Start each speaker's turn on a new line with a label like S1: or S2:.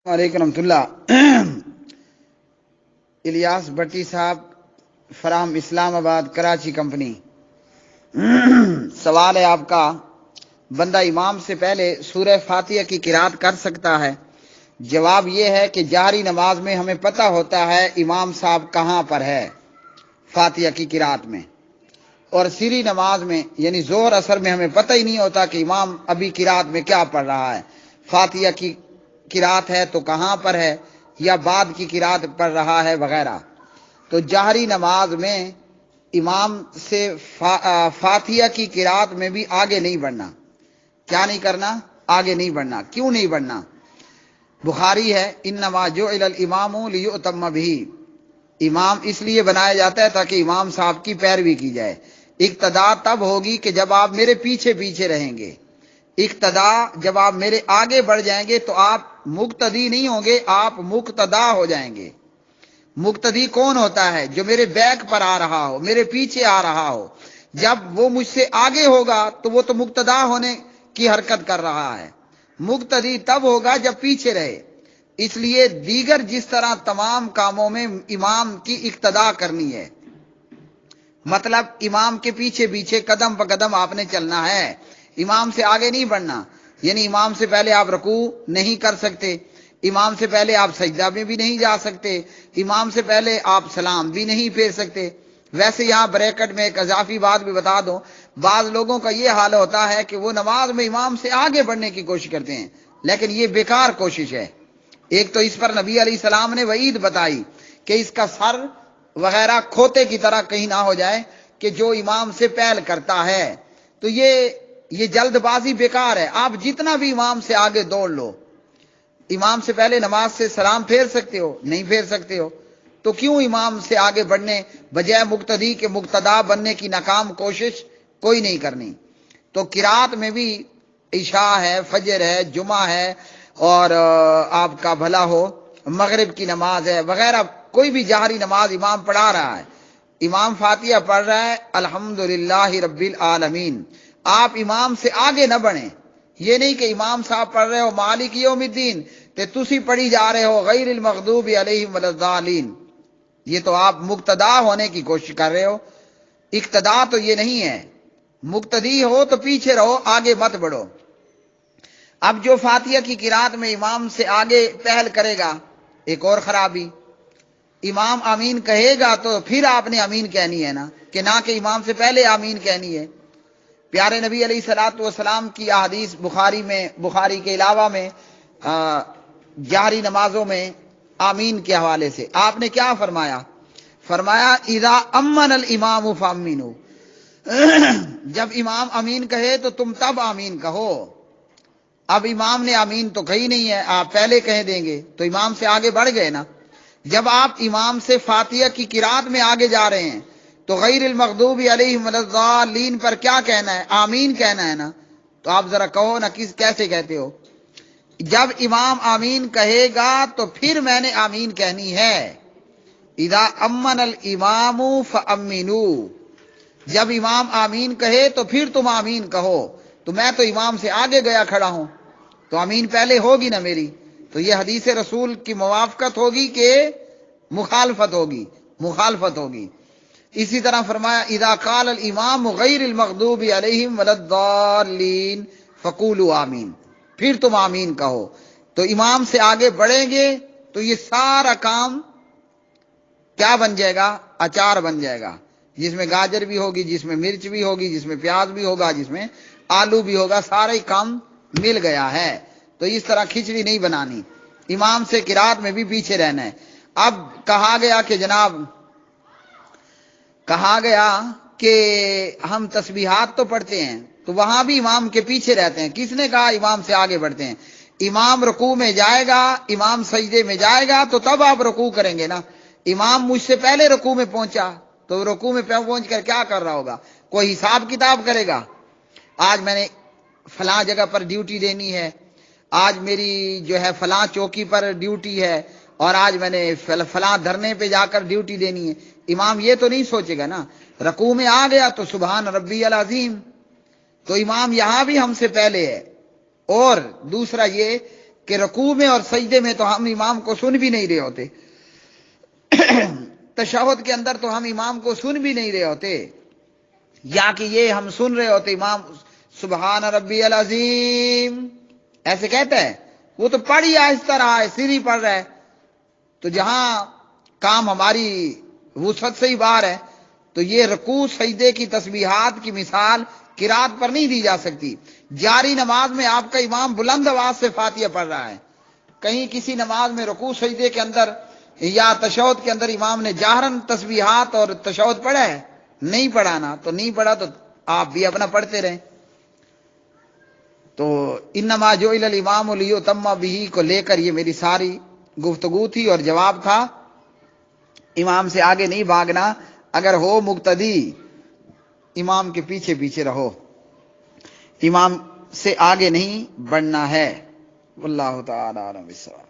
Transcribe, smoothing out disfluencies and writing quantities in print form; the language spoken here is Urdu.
S1: وعلیکم رحمۃ اللہ۔ الیاس بٹی صاحب فرام اسلام آباد کراچی کمپنی، سوال ہے آپ کا، بندہ امام سے پہلے سورہ فاتحہ کی قرات کر سکتا ہے؟ جواب یہ ہے کہ جہری نماز میں ہمیں پتہ ہوتا ہے امام صاحب کہاں پر ہے فاتحہ کی قرات میں، اور سری نماز میں یعنی ظہر اثر میں ہمیں پتہ ہی نہیں ہوتا کہ امام ابھی قرات میں کیا پڑھ رہا ہے، فاتحہ کی قرات ہے تو کہاں پر ہے یا بعد کی قرات پڑھ رہا ہے وغیرہ۔ تو جہری نماز میں امام سے فاتحہ کی قرات میں بھی آگے نہیں بڑھنا۔ کیا نہیں کرنا؟ آگے نہیں بڑھنا۔ کیوں نہیں بڑھنا؟ بخاری ہے، انما جعل الامام لیؤتم بہ، امام اس لیے بنایا جاتا ہے تاکہ امام صاحب کی پیروی کی جائے۔ اقتداء تب ہوگی کہ جب آپ میرے پیچھے پیچھے رہیں گے، اقتداء جب آپ میرے آگے بڑھ جائیں گے تو آپ مقتدی نہیں ہوں گے، آپ مقتدا ہو جائیں گے۔ مقتدی کون ہوتا ہے؟ جو میرے بیک پر آ رہا ہو، میرے پیچھے آ رہا ہو۔ جب وہ مجھ سے آگے ہوگا تو وہ تو مقتدا ہونے کی حرکت کر رہا ہے۔ مقتدی تب ہوگا جب پیچھے رہے۔ اس لیے دیگر جس طرح تمام کاموں میں امام کی اقتداء کرنی ہے، مطلب امام کے پیچھے پیچھے قدم پہ قدم آپ نے چلنا ہے، امام سے آگے نہیں بڑھنا۔ یعنی امام سے پہلے آپ رکوع نہیں کر سکتے، امام سے پہلے آپ سجدہ میں بھی نہیں جا سکتے، امام سے پہلے آپ سلام بھی نہیں پھیر سکتے۔ ویسے یہاں بریکٹ میں ایک اضافی بات بھی بتا دو، بعض لوگوں کا یہ حال ہوتا ہے کہ وہ نماز میں امام سے آگے بڑھنے کی کوشش کرتے ہیں، لیکن یہ بیکار کوشش ہے۔ ایک تو اس پر نبی علیہ السلام نے وعید بتائی کہ اس کا سر وغیرہ کھوتے کی طرح کہیں نہ ہو جائے کہ جو امام سے پہل کرتا ہے، تو یہ جلد بازی بیکار ہے۔ آپ جتنا بھی امام سے آگے دوڑ لو، امام سے پہلے نماز سے سلام پھیر سکتے ہو؟ نہیں پھیر سکتے ہو، تو کیوں امام سے آگے بڑھنے بجائے مقتدی کے مقتدا بننے کی ناکام کوشش کوئی نہیں کرنی۔ تو قرات میں بھی عشاء ہے، فجر ہے، جمعہ ہے، اور آپ کا بھلا ہو مغرب کی نماز ہے وغیرہ، کوئی بھی جہری نماز امام پڑھا رہا ہے، امام فاتحہ پڑھ رہا ہے الحمدللہ رب العالمین، آپ امام سے آگے نہ بڑھیں۔ یہ نہیں کہ امام صاحب پڑھ رہے ہو مالک یوم الدین تے تسی پڑھی جا رہے ہو غیر المغضوب علیہم ولا الضالین، یہ تو آپ مقتدا ہونے کی کوشش کر رہے ہو۔ اقتدا تو یہ نہیں ہے، مقتدی ہو تو پیچھے رہو، آگے مت بڑھو۔ اب جو فاتحہ کی قرات میں امام سے آگے پہل کرے گا، ایک اور خرابی، امام آمین کہے گا تو پھر آپ نے آمین کہنی ہے نا، کہ نہ کہ امام سے پہلے آمین کہنی ہے۔ پیارے نبی علیہ الصلوۃ والسلام کی احادیث بخاری کے علاوہ میں جہری نمازوں میں آمین کے حوالے سے آپ نے کیا فرمایا؟ فرمایا اذا امن الامام فامنوا، جب امام امین کہے تو تم تب آمین کہو۔ اب امام نے آمین تو کہی نہیں ہے، آپ پہلے کہہ دیں گے تو امام سے آگے بڑھ گئے نا۔ جب آپ امام سے فاتحہ کی قرات میں آگے جا رہے ہیں تو غیر المغضوب علیہم ولا الضالین پر کیا کہنا ہے؟ آمین کہنا ہے نا۔ تو آپ ذرا کہو نا کیسے کہتے ہو؟ جب امام آمین کہے گا تو پھر میں نے آمین کہنی ہے۔ اذا امن الامام فامنوا، جب امام آمین کہے تو پھر تم آمین کہو۔ تو میں تو امام سے آگے گیا کھڑا ہوں تو آمین پہلے ہوگی نا میری۔ تو یہ حدیث رسول کی موافقت ہوگی کہ مخالفت ہوگی؟ مخالفت ہوگی۔ اسی طرح فرمایا اذا قال الامام غیر المغضوب علیہم ولا الضالین فقولوا آمین، پھر تم آمین کہو۔ تو امام سے آگے بڑھیں گے تو یہ سارا کام کیا بن جائے گا؟ اچار بن جائے گا، جس میں گاجر بھی ہوگی، جس میں مرچ بھی ہوگی، جس میں پیاز بھی ہوگا، جس میں آلو بھی ہوگا، سارا ہی کام مل گیا ہے۔ تو اس طرح کھچڑی نہیں بنانی، امام سے قرات میں بھی پیچھے رہنا ہے۔ اب کہا گیا کہ جناب، کہا گیا کہ ہم تسبیحات تو پڑھتے ہیں تو وہاں بھی امام کے پیچھے رہتے ہیں، کس نے کہا امام سے آگے بڑھتے ہیں؟ امام رکوع میں جائے گا، امام سجدے میں جائے گا تو تب آپ رکوع کریں گے نا۔ امام مجھ سے پہلے رکوع میں پہنچا تو رکوع میں پہنچ کر کیا کر رہا ہوگا؟ کوئی حساب کتاب کرے گا، آج میں نے فلاں جگہ پر ڈیوٹی دینی ہے، آج میری جو ہے فلاں چوکی پر ڈیوٹی ہے، اور آج میں نے فلاں دھرنے پہ جا کر ڈیوٹی دینی ہے۔ امام یہ تو نہیں سوچے گا نا، رکوع میں آ گیا تو سبحان ربی العظیم، تو امام یہاں بھی ہم سے پہلے ہے۔ اور دوسرا یہ کہ رکوع میں اور سجدے میں تو ہم امام کو سن بھی نہیں رہے ہوتے، تشہد کے اندر تو ہم امام کو سن بھی نہیں رہے ہوتے، یا کہ یہ ہم سن رہے ہوتے امام سبحان ربی العظیم ایسے کہتا ہے، وہ تو پڑھ ہی آہستہ رہا ہے، سری پڑھ رہا ہے۔ تو جہاں کام ہماری وسعت سے ہی باہر ہے، تو یہ رکوع سجدے کی تسبیحات کی مثال قرات پر نہیں دی جا سکتی۔ جاری نماز میں آپ کا امام بلند آواز سے فاتحہ پڑھ رہا ہے، کہیں کسی نماز میں رکوع سجدے کے اندر یا تشہد کے اندر امام نے جاہراً تسبیحات اور تشہد پڑھا ہے؟ نہیں پڑھانا، تو نہیں پڑھا تو آپ بھی اپنا پڑھتے رہیں۔ تو انما جعل الامام لیؤتم بہ کو لے کر یہ میری ساری گفتگو تھی اور جواب تھا، امام سے آگے نہیں بھاگنا، اگر ہو مقتدی امام کے پیچھے پیچھے رہو، امام سے آگے نہیں بڑھنا ہے۔ واللہ تعالی اعلم بالصواب۔